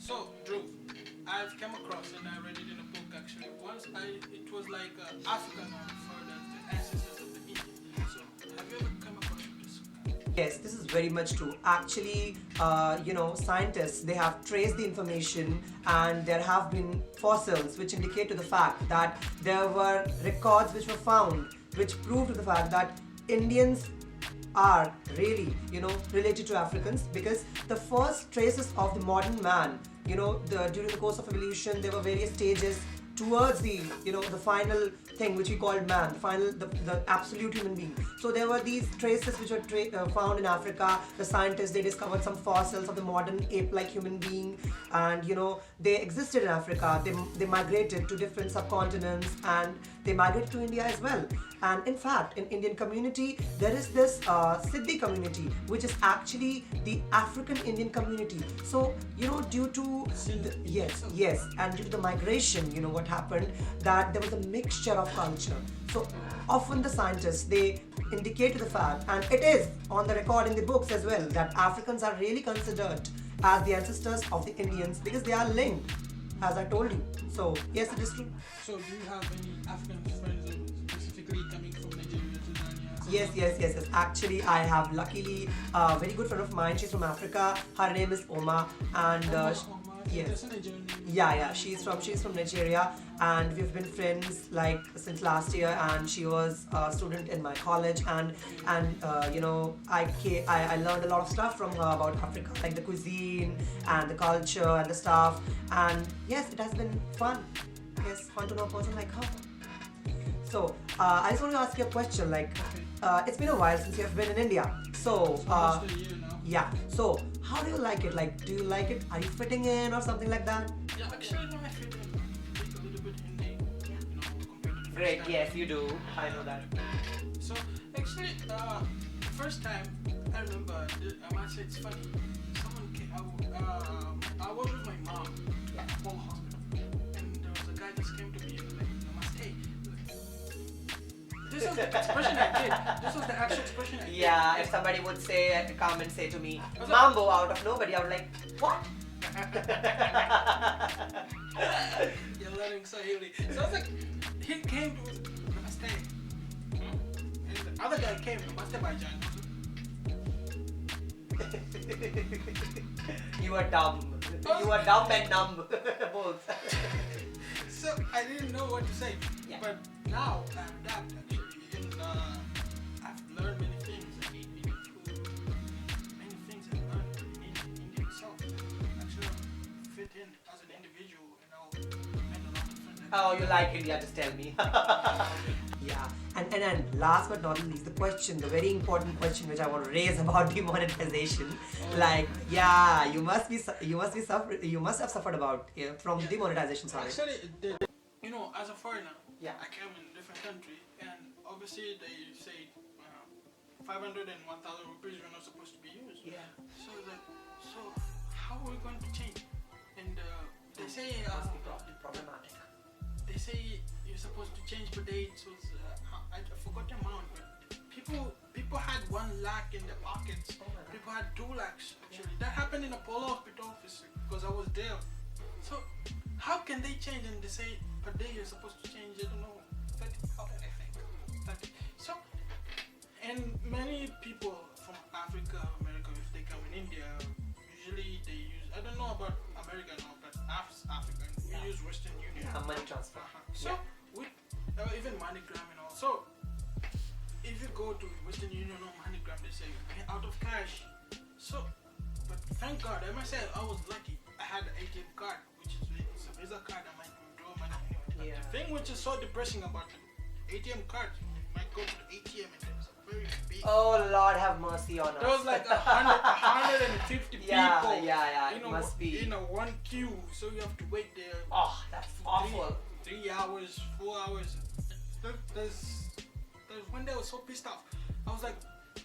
So, Drew, I've come across and I read it in a book actually. It was like African are referred as the ancestors of the Indian. So, have you ever come across this? Yes, this is very much true. Actually, scientists, they have traced the information, and there have been fossils which indicate to the fact that there were records which were found which prove to the fact that Indians are really, related to Africans, because the first traces of the modern man, during the course of evolution, there were various stages towards the final thing which we called man, the absolute human being. So there were these traces which were found in Africa. The scientists, they discovered some fossils of the modern ape-like human being, and they existed in Africa. They migrated to different subcontinents, and they migrated to India as well. And in fact, in Indian community, there is this Siddhi community, which is actually the African Indian community. So due to yes, and due to the migration, what happened, that there was a mixture of culture. So often the scientists, they indicate to the fact, and it is on the record in the books as well, that Africans are really considered as the ancestors of the Indians because they are linked, as I told you. So yes, it is true. So, do you have any African friends specifically coming from Nigeria, Tanzania? Yes. Actually, I have luckily a very good friend of mine. She's from Africa. Her name is Oma, and yes, That's a Nigerian name. yeah. She's from Nigeria, and we've been friends like since last year. And she was a student in my college, and I learned a lot of stuff from her about Africa, like the cuisine and the culture and the stuff. And yes, it has been fun. Yes, fun to know a person like her. So, I just want to ask you a question. Like, it's been a while since you have been in India. So, Almost a year now. yeah. So, how do you like it? Like, do you like it? Are you fitting in or something like that? Yeah, actually, no, I fit in. I speak a little bit Hindi, compared to the Great. first time. Yes, you do. I know that. So, actually, the first time, I remember, I might say it's funny, someone came, I was with my mom to Apollo Hospital, and there was a guy just came to me and was like, Namaste. This was the expression I did. This was the actual expression I did. Yeah. If somebody would come and say to me, Was it- "Mambo," out of nobody, I would like, what? You're learning Swahili. So I was like, he came to Namaste. And the other guy came, Namaste Baijan. You are dumb. You are dumb and numb. Both. So I didn't know what to say. Yeah. But now I adapt actually. And I've learned many things. I eat Indian food. Many things I've learned in India itself. Actually, I fit in as an individual and I'll make a lot of friends. Oh, you like India, just tell me. Yeah. And last but not least, the very important question which I want to raise about demonetization. Like, yeah, you must have suffered about from demonetization. Sorry. Actually, as a foreigner, Yeah. I came in a different country, and obviously they say 500 and 1,000 rupees were not supposed to be used. Yeah. So how are we going to change? And they say Must be problematic. they say you're supposed to change per day. It was I forgot the amount, but people had 1 lakh in their pockets. Oh my God. People had 2 lakhs actually. That happened in Apollo Hospital office because I was there. So how can they change? And they say per day you're supposed to change, I don't know, 30, I think. 30. So, and many people from Africa, America, if they come in India, usually they use, I don't know about America now, but African, we use Western Union. Money transfer. So, even MoneyGram and all. So, if you go to Western Union or MoneyGram, they say, "Hey, out of cash." So, but thank God, I must say I was lucky. I had an ATM card, which is it's a Visa card. I might withdraw money anyway. But Yeah. the thing which is so depressing about the ATM card, you might go to the ATM and it's very big. Oh Lord, have mercy on us. There was like 150 Yeah, people. yeah, You it know, must be. in a one queue, so you have to wait there. Oh, that's awful. 3 hours, 4 hours. There's one day I was so pissed off. I was like,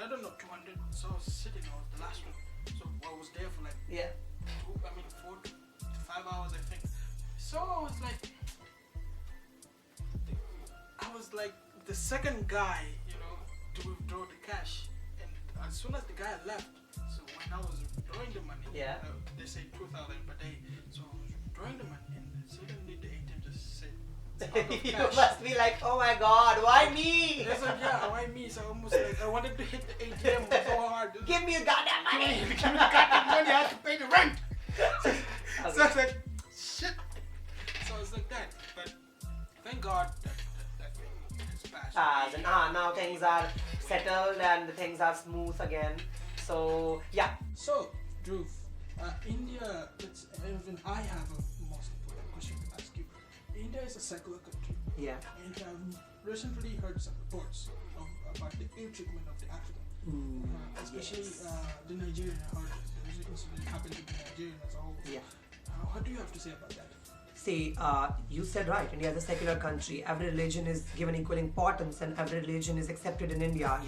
I don't know, 200. So I was sitting, I was the last one. So I was there for like Yeah. 4 to 5 hours, I think. So I was like the second guy, to withdraw the cash. And as soon as the guy left, so when I was withdrawing the money, Yeah. they say 2,000 per day. So out of You cash. must be like, oh my god, why me? It's like, yeah, why me? So almost like I wanted to hit the ATM so hard. Give me your goddamn money. Give me the goddamn money. I have to pay the rent. So it's like, shit. So it's like that. But thank God that it's passed. And now things are settled and things are smooth again. So yeah. So, Dhruv, India, even I have a most important question to ask you. India is a secular country. Yeah. And I've recently heard some reports about the ill treatment of the African. Especially the Nigerian. I heard there was an incident happened to the Nigerian as a whole. Yeah. What do you have to say about that? See, you said right. India is a secular country. Every religion is given equal importance, and every religion is accepted in India.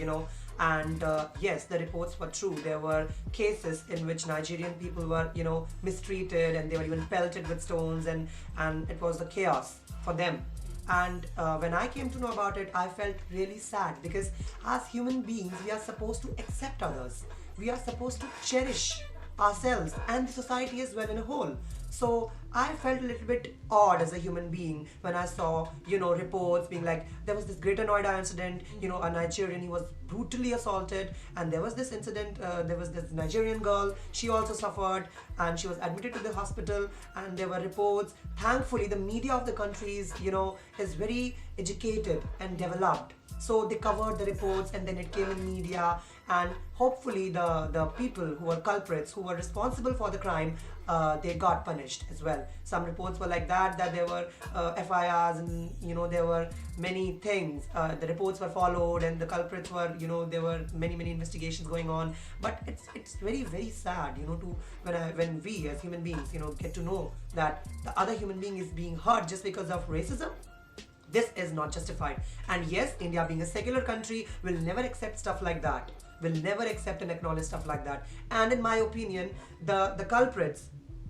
And yes, the reports were true. There were cases in which Nigerian people were, mistreated, and they were even pelted with stones, and it was a chaos for them. And when I came to know about it, I felt really sad because as human beings, we are supposed to accept others. We are supposed to cherish ourselves and the society as well in a whole. So I felt a little bit odd as a human being when I saw, reports being like, there was this Greater Noida incident, a Nigerian, he was brutally assaulted, and there was this incident, there was this Nigerian girl, she also suffered, and she was admitted to the hospital, and there were reports. Thankfully, the media of the countries, is very educated and developed. So they covered the reports, and then it came in media, and hopefully the people who were culprits, who were responsible for the crime, they got punished as well. Some reports were like that there were FIRs, and there were many things. The reports were followed, and the culprits were, there were many investigations going on. But it's very, very sad, when we as human beings, get to know that the other human being is being hurt just because of racism. This is not justified. And yes, India being a secular country will never accept stuff like that. Will never accept and acknowledge stuff like that. And in my opinion, the culprits,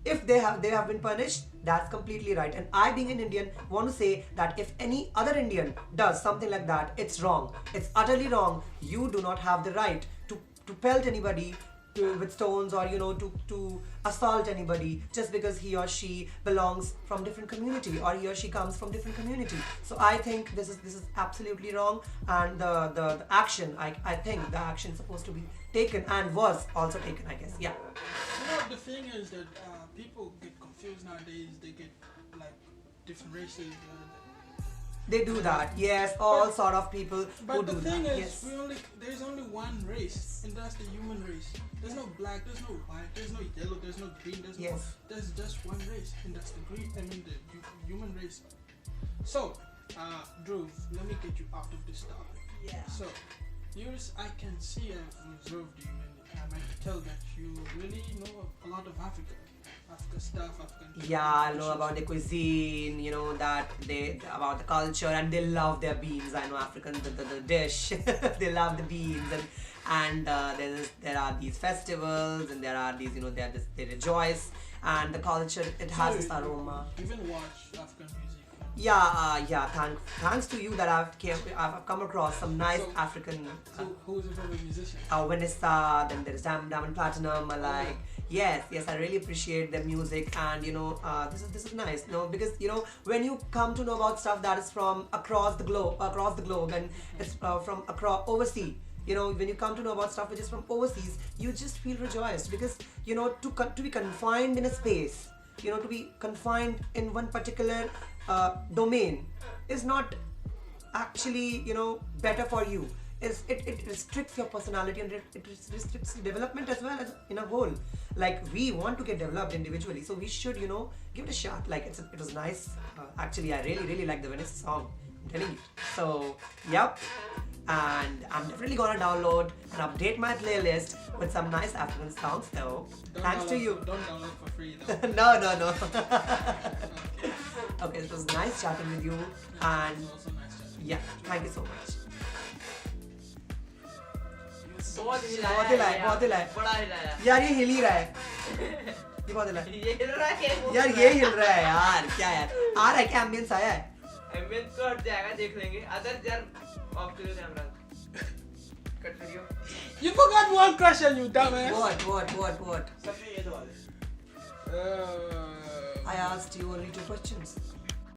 if they have been punished, that's completely right. And I, being an Indian, want to say that if any other Indian does something like that, it's wrong. It's utterly wrong. You do not have the right to pelt anybody with stones, or to assault anybody just because he or she belongs from different community, or he or she comes from different community. So I think this is absolutely wrong, and the action, I think the action is supposed to be taken, and was also taken, I guess. Yeah. The thing is that people get confused nowadays. They get like different races. They do that, yes. All sort of people But who the do thing that. is, there's only one race, and that's the human race. There's no black, there's no white, there's no yellow, there's no green, there's just one race, and that's the the human race. So, Dhruv, let me get you out of this topic. Yeah. So, I can see I've observed you, and I might tell that you really know a lot of Africa stuff, African. Yeah, I know about the cuisine, about the culture, and they love their beans. I know African, the dish, they love the beans, and there are these festivals, and there are these, they rejoice, and the culture, it has this aroma. Even watch African music. Yeah. Thanks to you that I've come across some nice African. Who's your favorite musician? Vanessa, then there's Diamond Platinum. I like. Yes, I really appreciate their music, and this is nice, because when you come to know about stuff that is from across the globe, and it's from across overseas. When you come to know about stuff which is from overseas, you just feel rejoiced, because to be confined in a space, to be confined in one particular domain is not actually better for you. It restricts your personality, and it restricts development as well as in a whole. Like, we want to get developed individually, so we should give it a shot. Like, it was nice. Actually, I really like the Venice song, I'm telling you. So yep, and I'm definitely gonna download and update my playlist with some nice African songs though. Thanks to you. Don't download for free though. No. Okay. Okay, it was nice chatting with you, and It was also nice chatting. yeah, thank you so much. बहुत बहुत हिलाया है। बड़ा हिलाया यार ये हिल ही रहा है, ये बहुत हिला है। ये हिल रहा है यार ये हिल रहा है यार, क्या यार, आ रहा है क्या, एम्बियंस आया है? एम्बियंस तो हट जाएगा, देख लेंगे। अदर यार ऑफ करो camera, cut video. You forgot one question, you dumbass. What? सबसे ये तो वाले I asked you only 2 questions.